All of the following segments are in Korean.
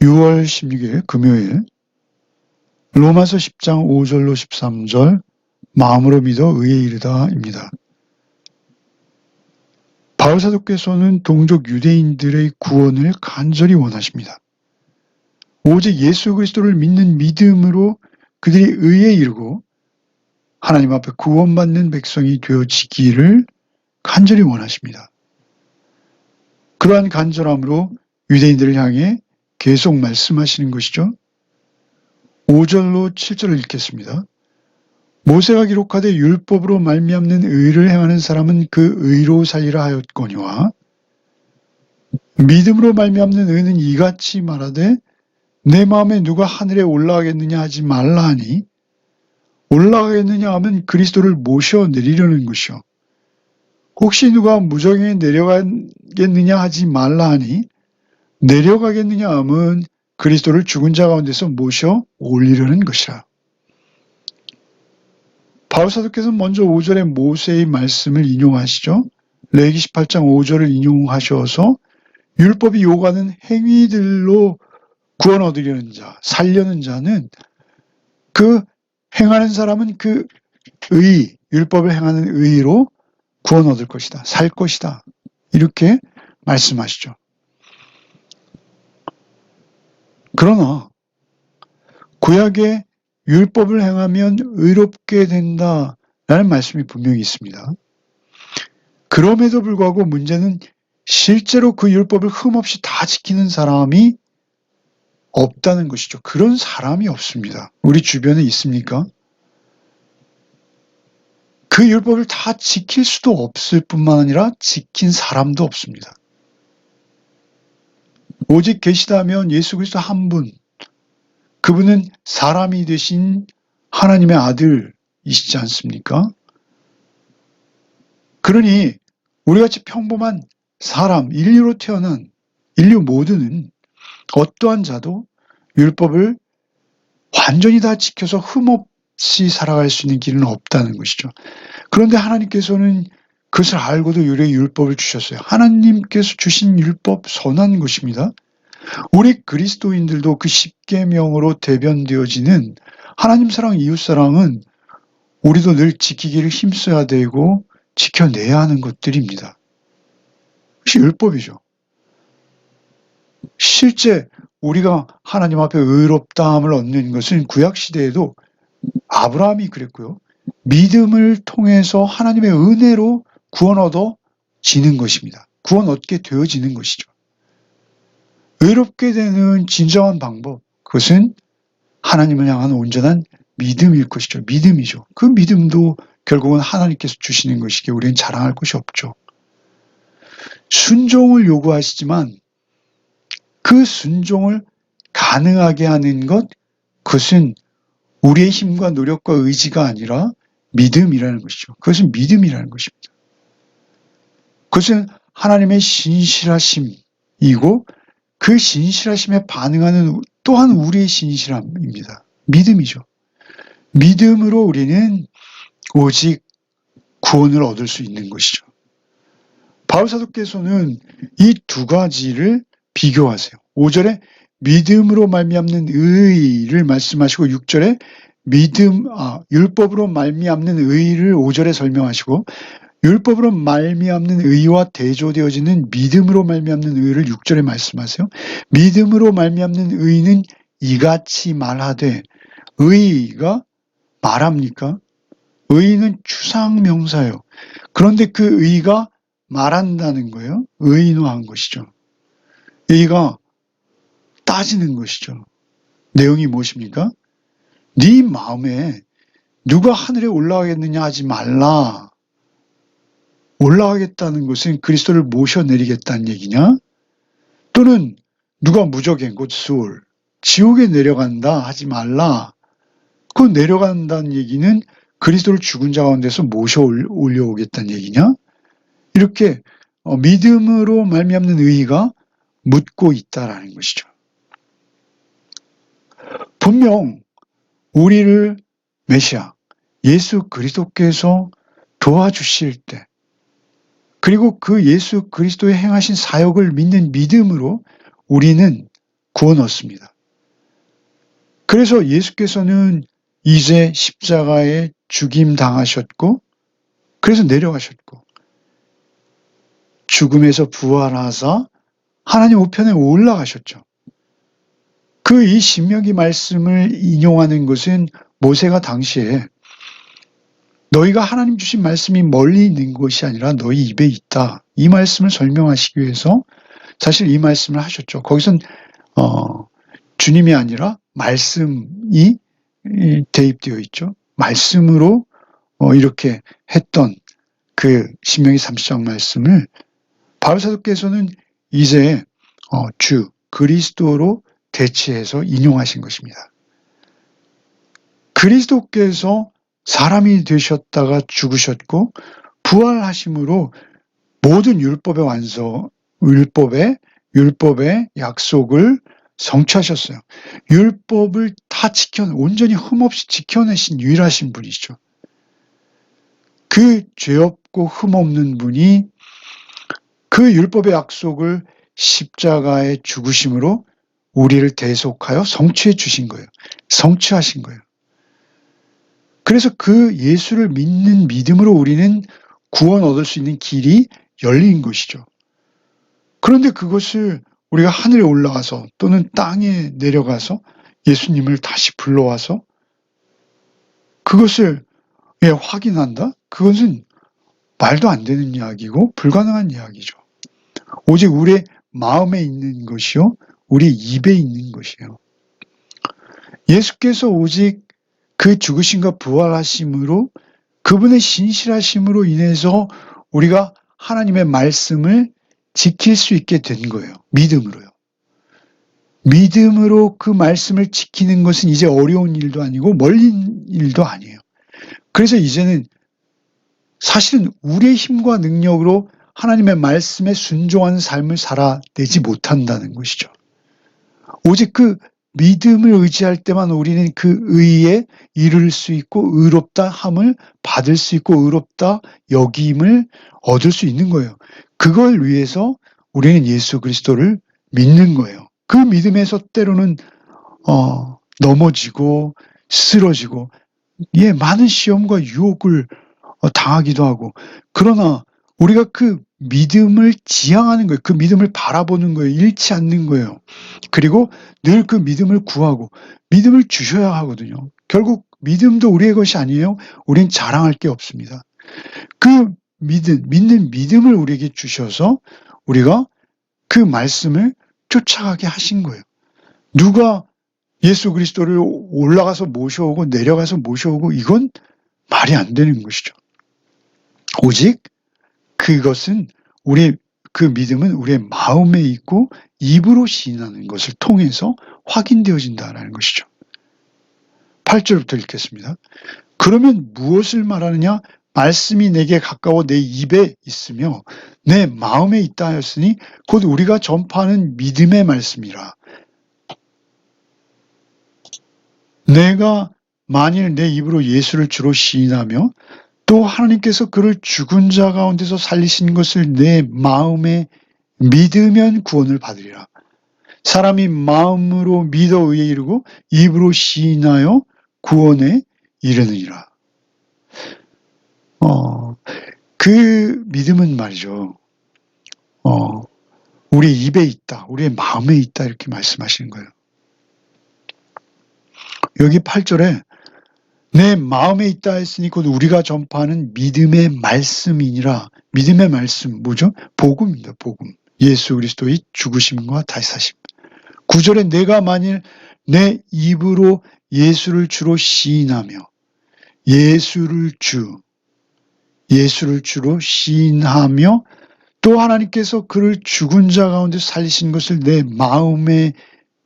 6월 16일 금요일 로마서 10장 5절로 13절 마음으로 믿어 의에 이르다입니다. 바울 사도께서는 동족 유대인들의 구원을 간절히 원하십니다. 오직 예수 그리스도를 믿는 믿음으로 그들이 의에 이르고 하나님 앞에 구원받는 백성이 되어지기를 간절히 원하십니다. 그러한 간절함으로 유대인들을 향해 계속 말씀하시는 것이죠. 5절로 7절을 읽겠습니다. 모세가 기록하되 율법으로 말미암는 의를 행하는 사람은 그 의로 살리라 하였거니와 믿음으로 말미암는 의는 이같이 말하되 내 마음에 누가 하늘에 올라가겠느냐 하지 말라 하니 올라가겠느냐 하면 그리스도를 모셔 내리려는 것이요. 혹시 누가 무정에 내려가겠느냐 하지 말라 하니 내려가겠느냐 하면 그리스도를 죽은 자 가운데서 모셔 올리려는 것이라. 바울 사도께서는 먼저 5절에 모세의 말씀을 인용하시죠. 레위기 18장 5절을 인용하셔서 율법이 요구하는 행위들로 구원 얻으려는 자, 살려는 자는 그 행하는 사람은 그 의, 율법을 행하는 의로 구원 얻을 것이다. 살 것이다. 이렇게 말씀하시죠. 그러나 구약의 율법을 행하면 의롭게 된다라는 말씀이 분명히 있습니다. 그럼에도 불구하고 문제는 실제로 그 율법을 흠없이 다 지키는 사람이 없다는 것이죠. 그런 사람이 없습니다. 우리 주변에 있습니까? 그 율법을 다 지킬 수도 없을 뿐만 아니라 지킨 사람도 없습니다. 오직 계시다면 예수 그리스도 한 분, 그분은 사람이 되신 하나님의 아들이시지 않습니까? 그러니 우리같이 평범한 사람, 인류로 태어난 인류 모두는 어떠한 자도 율법을 완전히 다 지켜서 흠없이 살아갈 수 있는 길은 없다는 것이죠. 그런데 하나님께서는 그것을 알고도 우리에게 율법을 주셨어요. 하나님께서 주신 율법 선한 것입니다. 우리 그리스도인들도 그 십계명으로 대변되어지는 하나님 사랑, 이웃 사랑은 우리도 늘 지키기를 힘써야 되고 지켜내야 하는 것들입니다. 그것이 율법이죠. 실제 우리가 하나님 앞에 의롭다함을 얻는 것은 구약시대에도 아브라함이 그랬고요. 믿음을 통해서 하나님의 은혜로 구원 얻어지는 것입니다. 구원 얻게 되어지는 것이죠. 의롭게 되는 진정한 방법, 그것은 하나님을 향한 온전한 믿음일 것이죠. 믿음이죠. 그 믿음도 결국은 하나님께서 주시는 것이기에 우리는 자랑할 것이 없죠. 순종을 요구하시지만 그 순종을 가능하게 하는 것, 그것은 우리의 힘과 노력과 의지가 아니라 믿음이라는 것이죠. 그것은 믿음이라는 것입니다. 그것은 하나님의 신실하심이고 그 신실하심에 반응하는 또한 우리의 신실함입니다. 믿음이죠. 믿음으로 우리는 오직 구원을 얻을 수 있는 것이죠. 바울 사도께서는 이 두 가지를 비교하세요. 5절에 믿음으로 말미암는 의를 말씀하시고 6절에 율법으로 말미암는 의를 5절에 설명하시고 율법으로 말미암는 의와 대조되어지는 믿음으로 말미암는 의를 6절에 말씀하세요. 믿음으로 말미암는 의는 이같이 말하되, 의가 말합니까? 의는 추상명사예요. 그런데 그 의가 말한다는 거예요. 의인화한 것이죠. 의가 따지는 것이죠. 내용이 무엇입니까? 네 마음에 누가 하늘에 올라가겠느냐 하지 말라. 올라가겠다는 것은 그리스도를 모셔내리겠다는 얘기냐? 또는 누가 무적행, 곧 소울, 지옥에 내려간다 하지 말라. 그 내려간다는 얘기는 그리스도를 죽은 자 가운데서 모셔 올려오겠다는 얘기냐? 이렇게 믿음으로 말미암는 의의가 묻고 있다라는 것이죠. 분명 우리를 메시아, 예수 그리스도께서 도와주실 때, 그리고 그 예수 그리스도의 행하신 사역을 믿는 믿음으로 우리는 구원 얻습니다. 그래서 예수께서는 이제 십자가에 죽임 당하셨고, 그래서 내려가셨고, 죽음에서 부활하사 하나님 우편에 올라가셨죠. 이 신명기 말씀을 인용하는 것은 모세가 당시에 너희가 하나님 주신 말씀이 멀리 있는 것이 아니라 너희 입에 있다. 이 말씀을 설명하시기 위해서 사실 이 말씀을 하셨죠. 거기선 주님이 아니라 말씀이 대입되어 있죠. 말씀으로 이렇게 했던 그 신명기 30장 말씀을 바울 사도께서는 이제 주 그리스도로 대체해서 인용하신 것입니다. 그리스도께서 사람이 되셨다가 죽으셨고 부활하심으로 모든 율법의 약속을 성취하셨어요. 율법을 다 온전히 흠없이 지켜내신 유일하신 분이죠. 그 죄 없고 흠 없는 분이 그 율법의 약속을 십자가의 죽으심으로 우리를 대속하여 성취해 주신 거예요. 성취하신 거예요. 그래서 그 예수를 믿는 믿음으로 우리는 구원 얻을 수 있는 길이 열린 것이죠. 그런데 그것을 우리가 하늘에 올라가서 또는 땅에 내려가서 예수님을 다시 불러와서 그것을 확인한다? 그것은 말도 안 되는 이야기고 불가능한 이야기죠. 오직 우리의 마음에 있는 것이요, 우리 입에 있는 것이에요. 예수께서 오직 그 죽으심과 부활하심으로 그분의 신실하심으로 인해서 우리가 하나님의 말씀을 지킬 수 있게 된 거예요. 믿음으로요. 믿음으로 그 말씀을 지키는 것은 이제 어려운 일도 아니고 멀린 일도 아니에요. 그래서 이제는 사실은 우리의 힘과 능력으로 하나님의 말씀에 순종하는 삶을 살아내지 못한다는 것이죠. 오직 그 믿음을 의지할 때만 우리는 그 의에 이를 수 있고 의롭다 함을 받을 수 있고 의롭다 여김을 얻을 수 있는 거예요. 그걸 위해서 우리는 예수 그리스도를 믿는 거예요. 그 믿음에서 때로는 넘어지고 쓰러지고 많은 시험과 유혹을 당하기도 하고, 그러나 우리가 그 믿음을 지향하는 거예요. 그 믿음을 바라보는 거예요. 잃지 않는 거예요. 그리고 늘 그 믿음을 구하고 믿음을 주셔야 하거든요. 결국 믿음도 우리의 것이 아니에요. 우린 자랑할 게 없습니다. 그 믿는 믿음을 우리에게 주셔서 우리가 그 말씀을 쫓아가게 하신 거예요. 누가 예수 그리스도를 올라가서 모셔오고 내려가서 모셔오고 이건 말이 안 되는 것이죠. 오직 그것은 그 믿음은 우리의 마음에 있고 입으로 시인하는 것을 통해서 확인되어진다는 것이죠. 8절부터 읽겠습니다. 그러면 무엇을 말하느냐? 말씀이 내게 가까워 내 입에 있으며 내 마음에 있다 하였으니 곧 우리가 전파하는 믿음의 말씀이라. 내가 만일 내 입으로 예수를 주로 시인하며 또 하나님께서 그를 죽은 자 가운데서 살리신 것을 내 마음에 믿으면 구원을 받으리라. 사람이 마음으로 믿어 의에 이르고 입으로 시인하여 구원에 이르느니라. 그 믿음은 말이죠. 우리 입에 있다, 우리의 마음에 있다 이렇게 말씀하시는 거예요. 여기 8절에 내 마음에 있다 했으니 곧 우리가 전파하는 믿음의 말씀이니라. 믿음의 말씀 뭐죠? 복음입니다. 복음. 예수 그리스도의 죽으심과 다시 사심. 9절에 내가 만일 내 입으로 예수를 주로 시인하며 예수를 주로 시인하며 또 하나님께서 그를 죽은 자 가운데 살리신 것을 내 마음에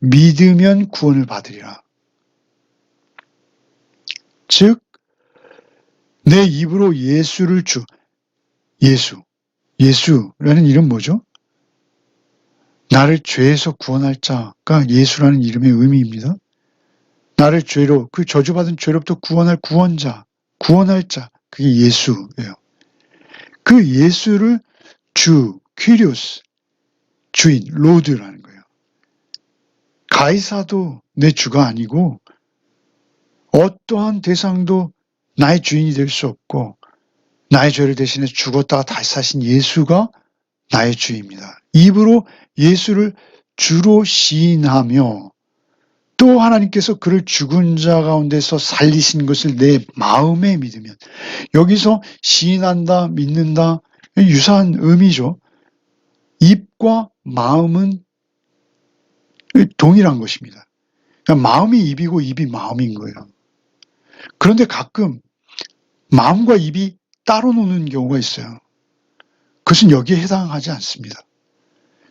믿으면 구원을 받으리라. 즉 내 입으로 예수를 예수라는 이름 뭐죠? 나를 죄에서 구원할 자가 예수라는 이름의 의미입니다. 나를 그 저주받은 죄로부터 구원할 구원자, 구원할 자, 그게 예수예요. 그 예수를 퀴리오스, 주인, 로드라는 거예요. 가이사도 내 주가 아니고 어떠한 대상도 나의 주인이 될 수 없고 나의 죄를 대신해 죽었다가 다시 사신 예수가 나의 주입니다. 입으로 예수를 주로 시인하며 또 하나님께서 그를 죽은 자 가운데서 살리신 것을 내 마음에 믿으면, 여기서 시인한다, 믿는다 유사한 의미죠. 입과 마음은 동일한 것입니다. 그러니까 마음이 입이고 입이 마음인 거예요. 그런데 가끔 마음과 입이 따로 노는 경우가 있어요. 그것은 여기에 해당하지 않습니다.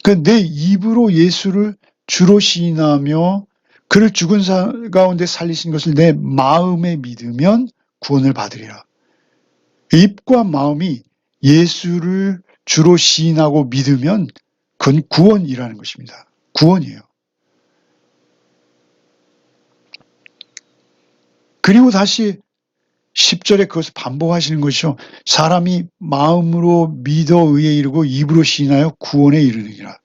그러니까 내 입으로 예수를 주로 시인하며 그를 죽은 자 가운데 살리신 것을 내 마음에 믿으면 구원을 받으리라. 입과 마음이 예수를 주로 시인하고 믿으면 그건 구원이라는 것입니다. 구원이에요. 그리고 다시 10절에 그것을 반복하시는 것이요. 사람이 마음으로 믿어 의에 이르고 입으로 시인하여 구원에 이르느니라.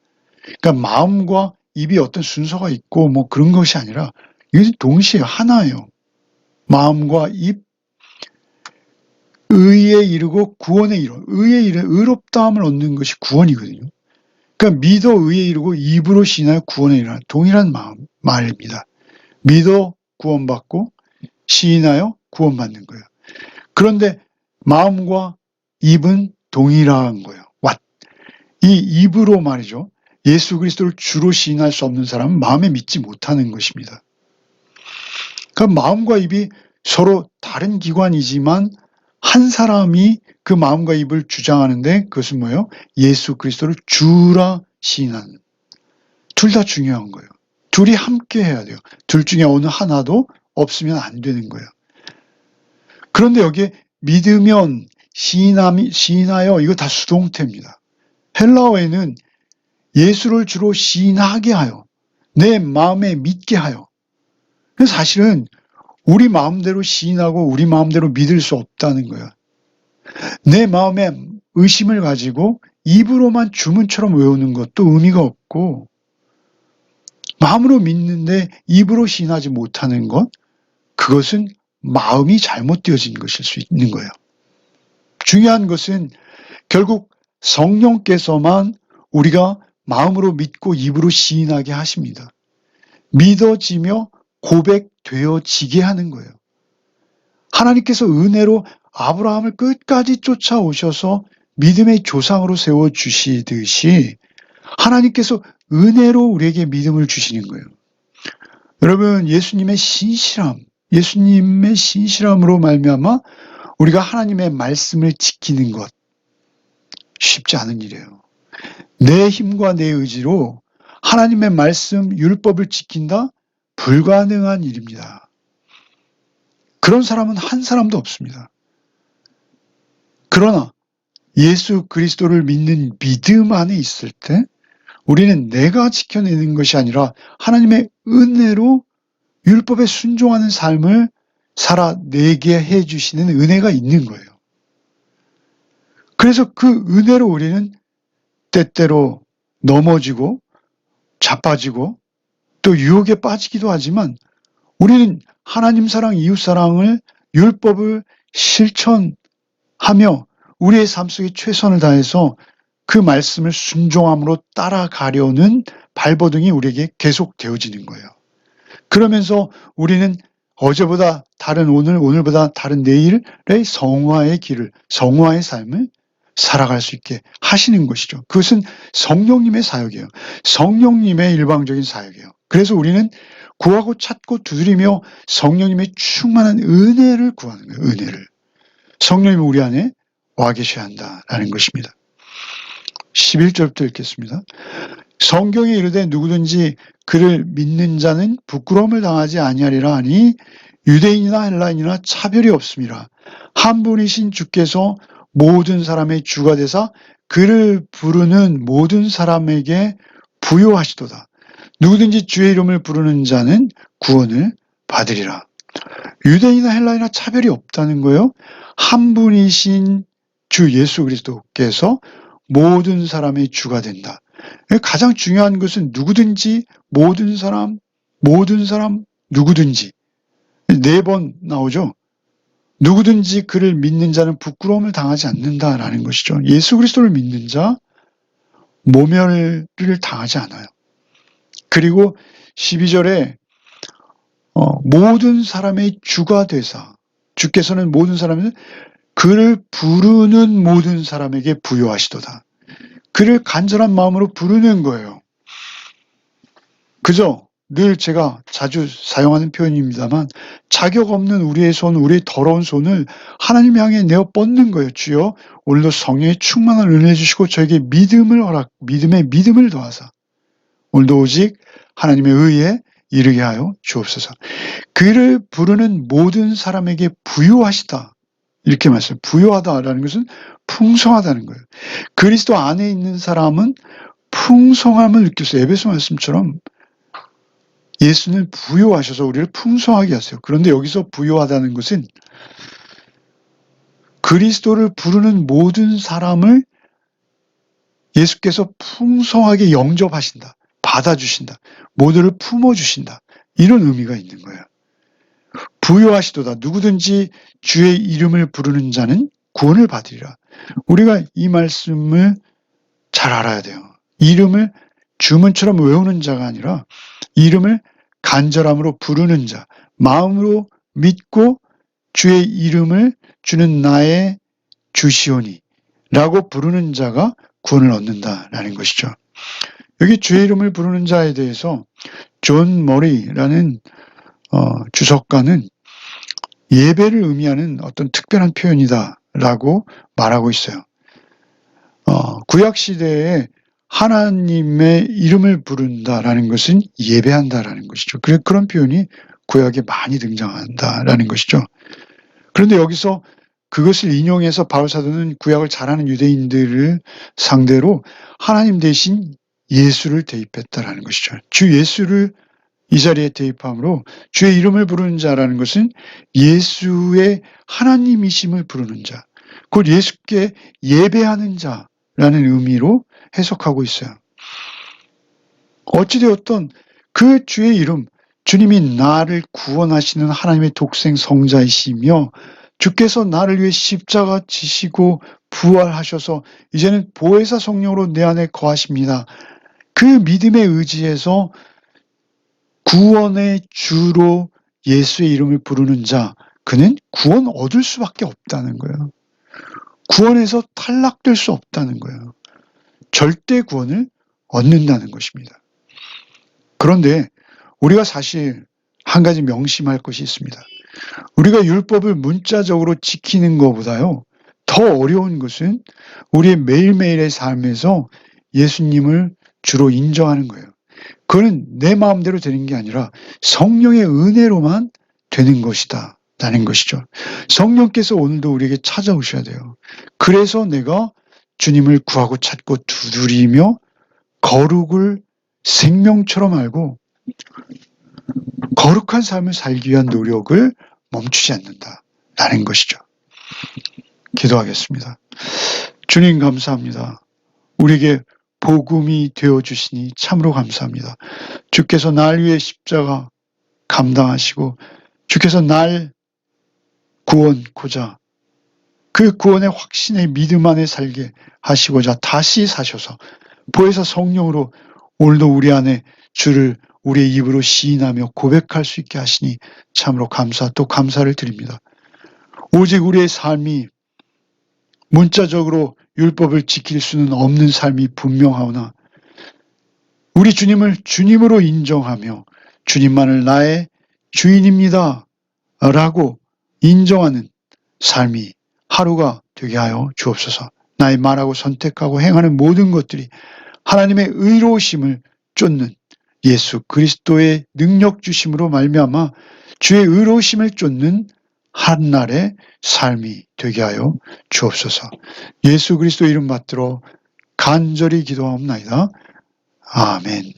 그러니까 마음과 입이 어떤 순서가 있고 뭐 그런 것이 아니라 이것이 동시에 하나예요. 마음과 입, 의에 이르고 구원에 이르. 의에 이르 의롭다함을 얻는 것이 구원이거든요. 그러니까 믿어 의에 이르고 입으로 시인하여 구원에 이르라. 동일한 말입니다. 믿어 구원받고 시인하여 구원받는 거예요. 그런데 마음과 입은 동일한 거예요. 이 입으로 말이죠. 예수 그리스도를 주로 시인할 수 없는 사람은 마음에 믿지 못하는 것입니다. 그러니까 마음과 입이 서로 다른 기관이지만 한 사람이 그 마음과 입을 주장하는데 그것은 뭐예요? 예수 그리스도를 주라 시인하는. 둘 다 중요한 거예요. 둘이 함께 해야 돼요. 둘 중에 어느 하나도 없으면 안 되는 거예요. 그런데 여기에 믿으면 시인하여 이거 다 수동태입니다. 헬라어에는 예수를 주로 시인하게 하여 내 마음에 믿게 하여. 사실은 우리 마음대로 시인하고 우리 마음대로 믿을 수 없다는 거예요. 내 마음에 의심을 가지고 입으로만 주문처럼 외우는 것도 의미가 없고 마음으로 믿는데 입으로 시인하지 못하는 것, 그것은 마음이 잘못되어진 것일 수 있는 거예요. 중요한 것은 결국 성령께서만 우리가 마음으로 믿고 입으로 시인하게 하십니다. 믿어지며 고백되어지게 하는 거예요. 하나님께서 은혜로 아브라함을 끝까지 쫓아오셔서 믿음의 조상으로 세워주시듯이 하나님께서 은혜로 우리에게 믿음을 주시는 거예요. 여러분, 예수님의 신실함으로 말미암아 우리가 하나님의 말씀을 지키는 것 쉽지 않은 일이에요. 내 힘과 내 의지로 하나님의 말씀, 율법을 지킨다? 불가능한 일입니다. 그런 사람은 한 사람도 없습니다. 그러나 예수 그리스도를 믿는 믿음 안에 있을 때 우리는 내가 지켜내는 것이 아니라 하나님의 은혜로 율법에 순종하는 삶을 살아내게 해주시는 은혜가 있는 거예요. 그래서 그 은혜로 우리는 때때로 넘어지고 자빠지고 또 유혹에 빠지기도 하지만 우리는 하나님 사랑, 이웃 사랑을 율법을 실천하며 우리의 삶 속에 최선을 다해서 그 말씀을 순종함으로 따라가려는 발버둥이 우리에게 계속 되어지는 거예요. 그러면서 우리는 어제보다 다른 오늘, 오늘보다 다른 내일의 성화의 길을, 성화의 삶을 살아갈 수 있게 하시는 것이죠. 그것은 성령님의 사역이에요. 성령님의 일방적인 사역이에요. 그래서 우리는 구하고 찾고 두드리며 성령님의 충만한 은혜를 구하는 거예요. 은혜를. 성령님이 우리 안에 와 계셔야 한다라는 것입니다. 11절부터 읽겠습니다. 성경에 이르되 누구든지 그를 믿는 자는 부끄러움을 당하지 아니하리라 하니 유대인이나 헬라인이나 차별이 없음이라. 한 분이신 주께서 모든 사람의 주가 되사 그를 부르는 모든 사람에게 부요하시도다. 누구든지 주의 이름을 부르는 자는 구원을 받으리라. 유대인이나 헬라인이나 차별이 없다는 거예요. 한 분이신 주 예수 그리스도께서 모든 사람의 주가 된다. 가장 중요한 것은 누구든지 모든 사람, 모든 사람 누구든지 4번 나오죠. 누구든지 그를 믿는 자는 부끄러움을 당하지 않는다라는 것이죠. 예수 그리스도를 믿는 자 모멸을 당하지 않아요. 그리고 12절에 모든 사람의 주가 되사 주께서는 모든 사람을 그를 부르는 모든 사람에게 부여하시도다. 그를 간절한 마음으로 부르는 거예요. 그죠? 늘 제가 자주 사용하는 표현입니다만 자격 없는 우리의 손, 우리의 더러운 손을 하나님 향해 내어 뻗는 거예요. 주여 오늘도 성령의 충만한 은혜 주시고 저에게 믿음의 믿음을 더하사 오늘도 오직 하나님의 의에 이르게 하여 주옵소서. 그를 부르는 모든 사람에게 부유하시다. 이렇게 말씀. 부유하다라는 것은 풍성하다는 거예요. 그리스도 안에 있는 사람은 풍성함을 느꼈어요. 에베소 말씀처럼 예수는 부유하셔서 우리를 풍성하게 하세요. 그런데 여기서 부유하다는 것은 그리스도를 부르는 모든 사람을 예수께서 풍성하게 영접하신다. 받아주신다. 모두를 품어주신다. 이런 의미가 있는 거예요. 부유하시도다. 누구든지 주의 이름을 부르는 자는 구원을 받으리라. 우리가 이 말씀을 잘 알아야 돼요. 이름을 주문처럼 외우는 자가 아니라 이름을 간절함으로 부르는 자, 마음으로 믿고 주의 이름을 주는 나의 주시오니 라고 부르는 자가 구원을 얻는다라는 것이죠. 여기 주의 이름을 부르는 자에 대해서 존 머리라는 주석가는 예배를 의미하는 어떤 특별한 표현이다라고 말하고 있어요. 구약시대에 하나님의 이름을 부른다라는 것은 예배한다라는 것이죠. 그런 표현이 구약에 많이 등장한다라는 것이죠. 그런데 여기서 그것을 인용해서 바울사도는 구약을 잘 아는 유대인들을 상대로 하나님 대신 예수를 대입했다라는 것이죠. 주 예수를 이 자리에 대입함으로 주의 이름을 부르는 자라는 것은 예수의 하나님이심을 부르는 자, 곧 예수께 예배하는 자라는 의미로 해석하고 있어요. 어찌되었든 그 주의 이름, 주님이 나를 구원하시는 하나님의 독생 성자이시며 주께서 나를 위해 십자가 지시고 부활하셔서 이제는 보혜사 성령으로 내 안에 거하십니다. 그 믿음에 의지해서 구원의 주로 예수의 이름을 부르는 자, 그는 구원 얻을 수밖에 없다는 거예요. 구원에서 탈락될 수 없다는 거예요. 절대 구원을 얻는다는 것입니다. 그런데 우리가 사실 한 가지 명심할 것이 있습니다. 우리가 율법을 문자적으로 지키는 것보다요, 더 어려운 것은 우리의 매일매일의 삶에서 예수님을 주로 인정하는 거예요. 그거는 내 마음대로 되는 게 아니라 성령의 은혜로만 되는 것이다 라는 것이죠. 성령께서 오늘도 우리에게 찾아오셔야 돼요. 그래서 내가 주님을 구하고 찾고 두드리며 거룩을 생명처럼 알고 거룩한 삶을 살기 위한 노력을 멈추지 않는다라는 것이죠. 기도하겠습니다. 주님 감사합니다. 우리에게 복음이 되어주시니 참으로 감사합니다. 주께서 날 위해 십자가 감당하시고 주께서 날 구원코자 그 구원의 확신의 믿음 안에 살게 하시고자 다시 사셔서 보혜사 성령으로 오늘도 우리 안에 주를 우리의 입으로 시인하며 고백할 수 있게 하시니 참으로 또 감사를 드립니다. 오직 우리의 삶이 문자적으로 율법을 지킬 수는 없는 삶이 분명하오나 우리 주님을 주님으로 인정하며 주님만을 나의 주인입니다 라고 인정하는 삶이 하루가 되게 하여 주옵소서. 나의 말하고 선택하고 행하는 모든 것들이 하나님의 의로우심을 쫓는 예수 그리스도의 능력 주심으로 말미암아 주의 의로우심을 쫓는 한날의 삶이 되게 하여 주옵소서. 예수 그리스도 이름 받들어 간절히 기도하옵나이다. 아멘.